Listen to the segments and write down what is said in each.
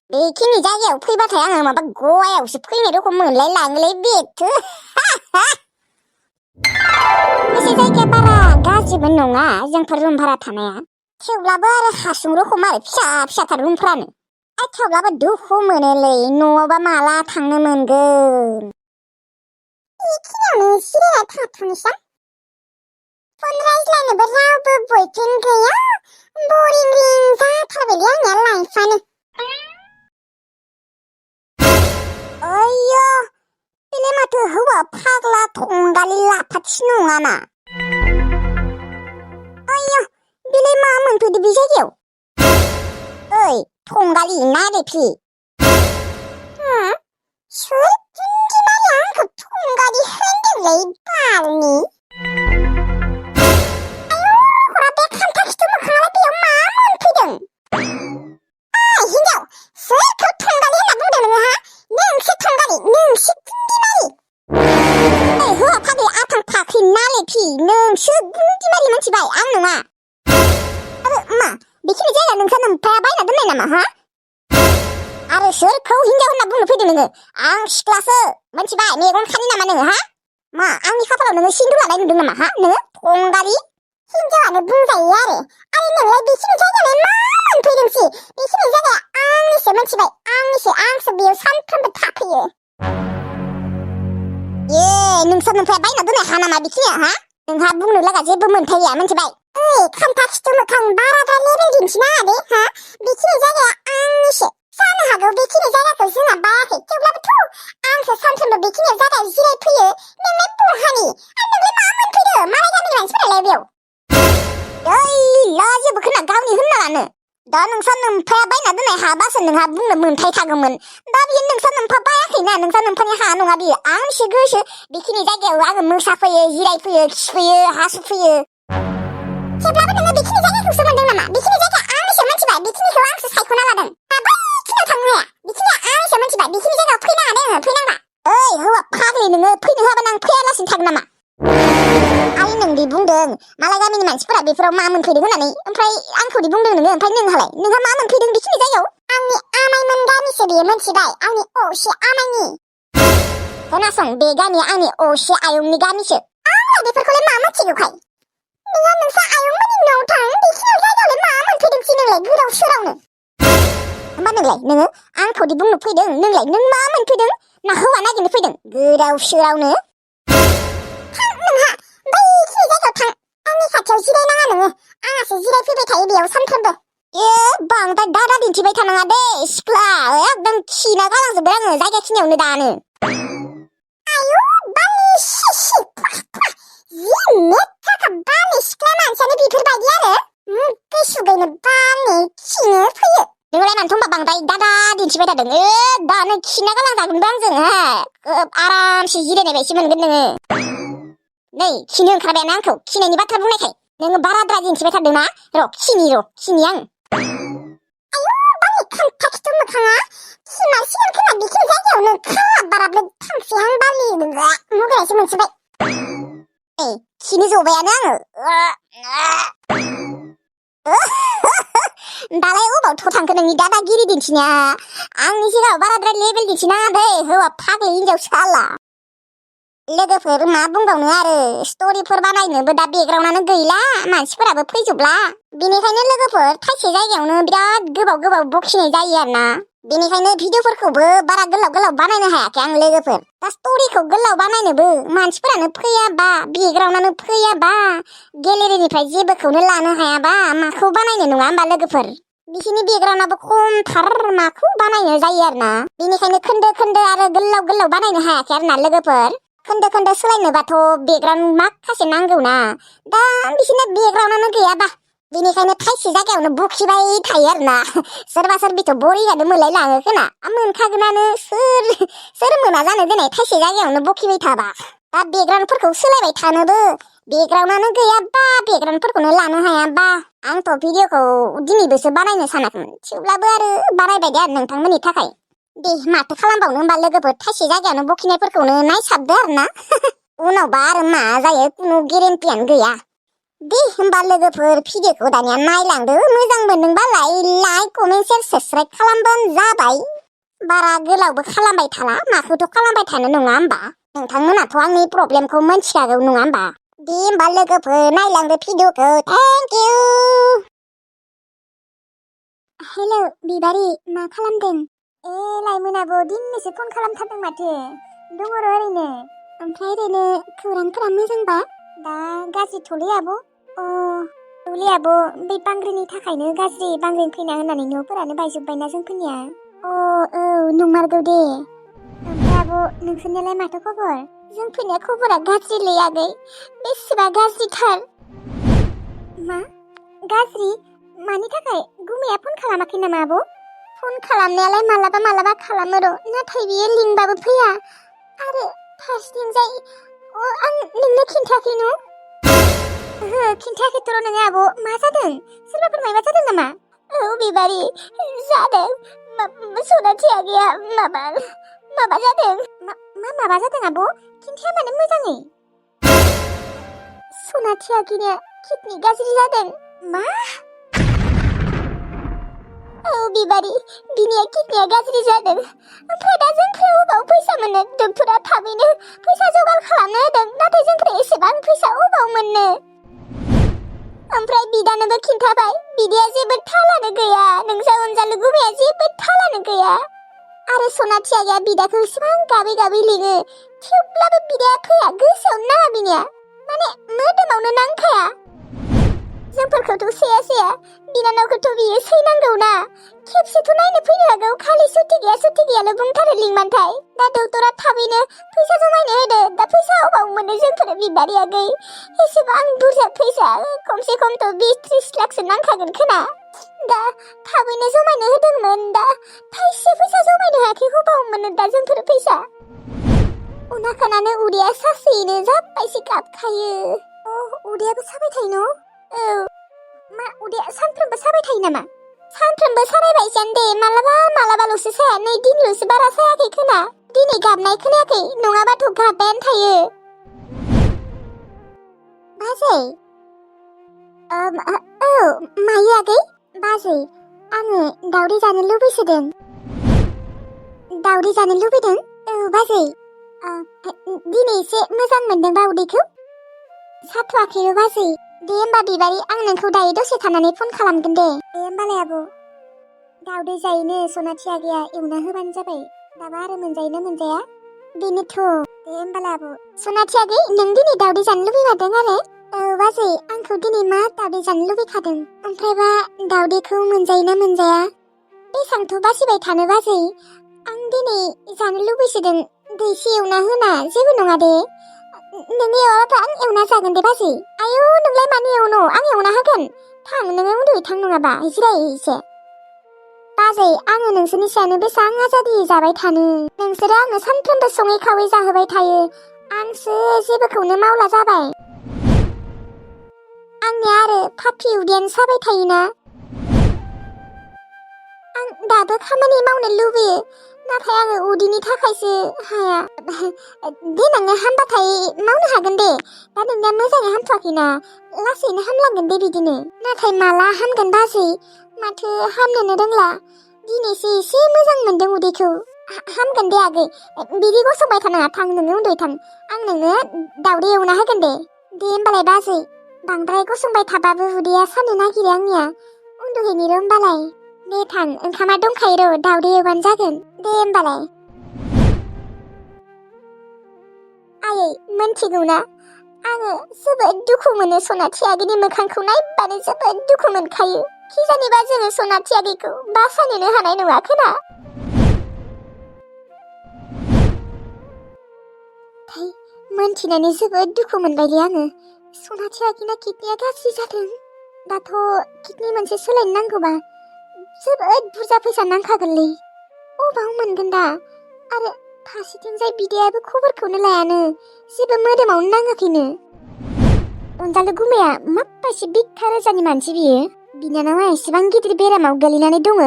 बेखिनि जायगायाव फैबाथाय आङो माबा गवायावसो फैनाय रखम मोनलायलाङोलै बेथो। एसे जायगाया बारा गाज्रिबो नङा जोंफोर रुम भारा थानाया, थेवब्लाबो आरो हासुं रखम आरो फिसा फिसाथार रुमफ्रानो। थेवब्लाबो दुखु मोनोलै न'आवबा माला थांनो मोनगोन। बेखिनियावनो जिरायना थाथ'नोसै। फन रायज्लायनोबो रावबो बयफ्रेन्ड गैया। बरिं रिं जाथारबायलै आंनिया लाइफआनो। अय्य' बेलाय माथो हौवा फाग्ला थंगालि लाफाथि नङाना। अय्य' बेलाय मा मोनफैदो बे जायगायाव? ओइ थंगालि नारेफि। सोर गुन्दिमाया आंखौ थंगालि होनदोंलै बालनि? आयौ बे खान्था खिथु मोखाङालाय बेयाव मा मोनफैदों? हिनजाव सोरखौ थंगालि होनना बुंदों नोङो हा? नोंसो थंगालि, नोंसो गुन्दिमारि। ओइ हौवा फाग्लि आथां फाख्रि नालेफि, नोंसो गुन्दिमारि मोनथिबाय, आं नङा। आरो मा बेखिनि जायगा नोंसा नोम्फाया बायना दोननाय नामा हा? आरो सोरखौ हिनजाव होनना बुंनो फैदों नोङो? आं सिख्लासो मोनथिबाय, मेगन खानि नामा नोङो हा? मा आंनि खाफालाव नोङो सिन्दुर लानाय नुदों नामा हा नोङो थंगालि? हिनजावानो बुंजायो आरो नोंलाय बेखिनि जायगायावलाय मा मोनफैदोंसि? बेखिनि जायगाया आंनिसो मोनथिबाय, आंसो बेयाव सानफ्रोमबो थाफैयो। नोंसा नोम्फाया बायना दोननाय हा नामा बेखिनिया हा? नोंहा बुंनो लागा जेबो मोन्थाय गैया मोनथिबाय? ओइ खान्था खिथु मोखां बाराद्राय लेबेल दिन्थिनाङा दे हा? बेखिनि जायगाया आंनिसो। जानो हागौ बेखिनि जायगाखौ जोंहा बायाखै, थेवब्लाबोथ' आंसो सानफ्रोमबो बेखिनि जायगायाव जिरायफैयो। नोंलाय बहानि? आरो नोंलाय मा मोनफैदो? मालाय गामिनि मानसिफोरालाय बेयाव? लाजिबो खोना गावनि होनना लानो। दा नोंसा नोम्फाया बायना दोननाय हाबासो नोंहा बुंनो मोन्थाय थागौमोन। दा बियो नोंसा नोम्फा बायाखैना, नोंसा नोम्फानि हा नङा बियो, आंनिसो गोसो। बेखिनि जायगायाव आङो मोसाफैयो, जिरायफैयो, खिफैयो, हासुफैयो। थेवब्लाबो नोङो बेखिनि जायगाखौसो मोनदों नामा? बेखिनि जायगाया आंनिसो मोनथिबाय, बेखिनिखौ आंसो सायख'ना लादों। बैखिनियाव थांनो हाया, बेखिनिया आंनिसो मोनथिबाय, बेखिनि जायगायाव फैनाङा दे, फैनाङा। ओइ हौवा फाग्लि नोङो फैनो होआबा आं फैयालासिनो थागोन नामा? आं नोंदि बुंदों मालाय गामिनि मानसिफोरा बेफोराव मा मोनफैदों होननानै, ओमफ्राय आंखौदि बुंदों नोङो, ओमफ्राय नोंहा मा मोनफैदों बेखिनि जायगायाव? आंनि आमाइमोन गामिसो बेयो मोनथिबाय, आंनि असे आमाइनि। खोनासं, बे गामिया आंनि असे आयंनि गामिसो। आंलाय बेफोरखौलाय मा मोनथिगौखाय? नोंसा आयंमोननि न'आव थां, बेखिनियाव जायगायावलाय मा मोनफैदोंसि नोंलाय गोदाव सोरावनो? होमबा नोंलाय आंखौदि बुंनो फैदों, नोंलाय नों मा मोनफैदों? ना हौवा नागिरनो फैदों गोदाव सोरावनो? थां नोंहा बैखिनि जायगायाव थां, आंनि खाथियाव जिरायनाङा नोङो, आंहासो जिरायफैबाय थायो बेयाव सानफ्रोमबो। बांद्राय दादा दिन्थिबाय थानाङा दे सिख्ला, एकदम खिना गालांजोब्बाय आङो जायगाखिनियावनो दानो। आयु बानि सिसि जि मेथ्खाखा बानि सिख्ला मानसियानो बेफोरबायदि आरो मुगै सुगैनो बानि खिनो फैयो। नोंलाय मानोथ' होमबा बांद्राय दादा दिन्थिबाय थादों? दानो खिना गालांजागोनबो आंजों हा, आरामसे जिरायनाय बायदि मोनगोन नोङो। नै खिनो ओंखारबायानो आंखौ, खिनायनि बाथ्रा बुंनायखाय नोङो बाराद्राय दिन्थिबाय थादोंना? खिनि आं। आयु बानि खान्था खिथु मोखाङा खिनांसिगोन खोमा बेखिनि जायगायावनो, खालाब बाराबो थांसैहां बालि मुगैनायसो मोनसिबाय। खिनो जबायानो आङो। दालाय अबावथ' थांखो नोंनि दादागिरि दिन्थिनाया? आंनि सिगाङाव बाराद्राय लेबेल दिन्थिनाङा दे हौवा फाग्लि हिनजाव साला। लोगोफोर मा बुंबावनो आरो, स्ट'रिफोर बानायनोबो दा बेकग्राउन्डआनो गैला, मानसिफोराबो फैजोबला। बेनिखायनो लोगोफोर थाइसे जायगायावनो बिराद गोबाव बखिनाय जायो आरोना। बेनिखायनो भिडिअफोरखौबो बारा गोलाव बानायनो हायाखै आं लोगोफोर। दा स्ट'रिखौ गोलाव बानायनोबो मानसिफोरानो फैयाबा, बेकग्राउन्डआनो फैयाबा, गेलेरिनिफ्राय जेबोखौनो लानो हायाबा माखौ बानायनो नङा होमबा लोगोफोर? बिसिनि बेकग्राउन्डआबो खमथार, माखौ बानायनो जायो आरोना। बेनिखायनो खोन्दो आरो गोलाव बानायनो हायाखै आरोना लोगोफोर। खोन्दो सोलायनोबाथ' बेकग्राउन्ड माखासे नांगौना, दा बिसोरना बेकग्राउन्डआनो गैयाबा, बेनिखायनो थाइसे जायगायावनो बखिबाय थायो आरोना। सोरबा सोरबिथ' बरिंआनो मोनलायलाङो खोना, मोनखागोनानो, सोर मोना जानो दिनै थाइसे जायगायावनो बखिबाय थाबा। दा बेकग्राउन्डफोरखौ सोलायबाय थानोबो बेकग्राउन्डआनो गैयाबा, बेकग्राउन्डफोरखौनो लानो हायाबा, आंथ' भिडिअखौ दिनैबोसो बानायनो सानाखैमोन, थेवब्लाबो आरो बानायबाय दे आरो नोंथांमोननि थाखाय। दे माथो खालामबावनो होमबा लोगोफोर, थाइसे जायगायावनो बखिनायफोरखौनो नायसाबदो आरोना। उनावबा आरो मा जायो खुनु गेरेन्टियानो गैया। दे होमबा लोगोफोर भिडिअखौ दानिया नायलांदो, मोजां मोनदोंबालाय like like comment share subscribe खालामबानो जाबाय बारा गोलावबो खालामबाय थाला माखौथ' खालामबाय थानो नङा होमबा नोंथांमोनाथ' आंनि प्रब्लेमखौ मोनथिखागौ नङा होमबा दे होमबा लोगोफोर नायलांदो भिडिअखौ थेंक इउ हेलौ बिबारि मा खालामदों लाइमोनाबो दिनैसो फन खालामथारदों माथो दङ र' ओरैनो ओमफ्राय ओरैनो खौरांफोरा मोजांबा दा गाज्रिथ'लै आब' औलै आब' बै बांग्रिनि थाखायनो गाज्रि बांग्रिं फैना होननानै न'फोरानो बायजोब्बायना जोंफोरनिया औ नंमारगौ दे ओमफ्राय आब' नोंसोरनियालाय माथो खबर जोंफोरनिया खबरा गाज्रिलै आगै बेसेबा गाज्रिथार मा गाज्रि मानि थाखाय गुमैया फन खालामाखै नामा आब' फन खालामनायालाय मालाबा खालामो र' नाथाय बियो लिंबाबो फैया आरो फार्स्टथिंजाय आं नोंनो खिन्थायाखै न' ओहो खिन्थायाखैथ' र' नोङो आब' मा जादों सोरबाफोर मायबा जादों नामा औ बिबारि जादों सनाथि आगैया माबा जादों माबा जादों आब' खिन्थाया मानो मोजाङै सनाथि आगैनिया किडनि गाज्रि जादों मा औ बिबारि बिनिया किडनिया गाज्रि जादों ओमफ्राय दा जोंखौ अबाव फैसा मोननो डक्टरा थाबैनो फैसा जगार खालामनो होदों नाथाय जोंखौ एसेबां फैसा अबाव मोननो ओमफ्राय बिदानोबो खिन्थाबाय बिदाया जेबो थालानो गैया नोंसा अनजालु गुमैया जेबो थालानो गैया आरो सनाथि आगैया बिदाखौ इसेबां गाबै लिङो थेवब्लाबो बिदाया फैया गोसोआवनो नाङा बिनिया माने मोदोमावनो नांखाया जोंफोरखौथ' सेया बिनानावखौथ' बियो सैनांगौना खेबसेथ' नायनो फैनो हागौ खालि सुथि गैयाल' बुंथारो लिंबाथाय दा डक्टरा थाबैनो फैसा जमायनो होदो दा फैसा अबाव मोनो जोंफोर बिबारि आगै एसेबां बुरजा फैसा खमसे खमथ' 20-30 लाखसो नांखागोन खोना दा थाबैनो जमायनो होदोंमोन दा थाइसे फैसा जमायनो हायाखै अबाव मोनो दा जोंफोर फैसा उनाखानानो उदैया सासेयैनो जाबायसो गाबखायो उदैयाबो साबाय थायो न' औ मा उदैया सानफ्रोमबो साबाय थायो नामा सानफ्रोमबो सारायबायसानो दे मालाबाल'सो साया नै दिनल'सो बारा सायाखै खोना दिनै गाबनाय खोनायाखै नङाबाथ' गाबबायानो थायो बाजै मायो आगै बाजै आङो दावदै जानो लुबैसोदों दावदै जानो लुबैदों औ बाजै दिनै एसे मोजां मोनदोंबा उदैखौ साथ'वाखैबो बाजै दे होमबा बिबारि आं नोंखौ दायो दसे थानानै फन खालामगोन दे होमबालाय आब' दावदै जायोनो सनाथि आगैया एवना होबानो जाबाय दाबा आरो मोनजायोना मोनजाया बेनोथ' दे होमबालाय आब' सनाथि आगै नों दिनै दावदै जानो लुबैखादों आरो औ बाजै आंखौ दिनै मा दावदै जानो लुबैखादों ओमफ्रायबा दावदैखौ मोनजायोना मोनजाया बेसांथ' बासिबाय थानो बाजै आं दिनै जानो लुबैसोदों दै एसे एवना होना जेबो नङा दे नोङो एवाबाथ' आं एवना जागोन दे बाजै आयौ नोंलाय मानो एवनो आं एवना होगोन थां नोङो उन्दुयै थां नङाबा जिराय एसे बाजै आङो नोंसोरनि सायावनो बेसां आजादि जाबाय थानो नोंसोरो आंनो सानफ्रोमबो सङै खावै जाहोबाय थायो आंसो जेबोखौनो मावला जाबाय आंनिया आरो फाफि उदैयानो साबाय थायोना आं दाबो खामानि मावनो लुबैयो नाथाय आङो उदैनि थाखायसो हाया देनांनो हामबाथाय मावनो हागोन दे दा नोंनिया मोजाङै हामथ'वाखैना लासैनो हामलांगोन दे बिदिनो नाथाय माला हामगोन बाजै माथो हामनोनो रोंला दिनैसो एसे मोजां मोनदों उदैखौ हामगोन दे आगै बिदि गसंबाय थानाङा थां नोङो उन्दुयै थां आं नोंनो दावदै एवना होगोन दे होमबालाय बाजै बांद्राय गसंबाय थाबाबो उदैया सानो नागिरो आंनिया उन्दुहैनि र' होमबालाय दे थां ओंखामा दंखायो र' दावदै एवबानो जागोन दे होमबालाय आयै मोनथिगौना आङो जोबोद दुखु मोनो सनाथि आगैनि मोखांखौ नायबानो जोबोद दुखु मोनखायो खिजानिबा जोङो सनाथि आगैखौ बासायनोनो हानाय नङा खोना मोनथिनानै जोबोद दुखु मोनबायलै आङो सनाथि आगैना किडनिया गाज्रि जादों दाथ' किडनि मोनसे सोलायनो नांगौबा जोबोद बुरजा फैसा नांखागोनलै अबाव मोनगोन दा आरो फारसेथिंजाय बिदायाबो खबरखौनो लायानो जेबो मोदोमावनो नाङाखैनो अनजालु गुमैया माबायदि बिखा रोजानि मानसि बियो बिनानावा एसेबां गिदिर बेरामाव गोलैनानै दङ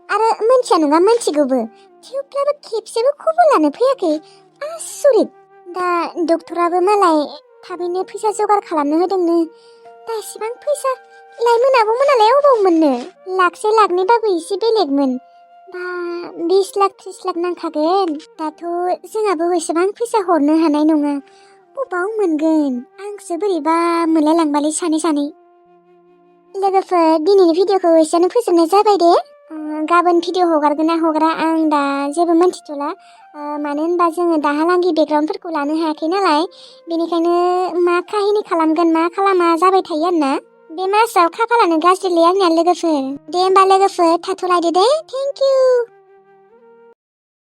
आरो मोनथिया नङा मोनथिगौबो थेवब्लाबो खेबसेबो खबर लानो फैयाखै आसरित दा डक्टराबो मालाय थाबैनो फैसा जगार खालामनो होदोंनो दा एसेबां फैसा लाइमोनाबो मोनालाय अबाव मोननो लाखसे लाखनैबाबो एसे बेलेगमोन बा 20 लाख 30 लाख नांखागोन दाथ' जोंहाबो एसेबां फैसा हरनो हानाय नङा बबाव मोनगोन आंसो बोरैबा मोनलायलांबालै सानै लोगोफोर दिनैनि भिडिअखौ एसेयावनो फोजोबनाय जाबाय दे गाबोन भिडिअ हगारगोन ना हगारा आं दा जेबो मिन्थिथ'ला मानो होनबा जोङो दाहालागै बेकग्राउन्डफोरखौ लानो हायाखै नालाय बेनिखायनो मा काहिनि खालामगोन मा खालामा जाबाय थायो आरोना बे मासाव खाफालानो गाज्रिलै आंनिया लोगोफोर दे होमबा लोगोफोर थाथ'लायदो दे थेंक इउ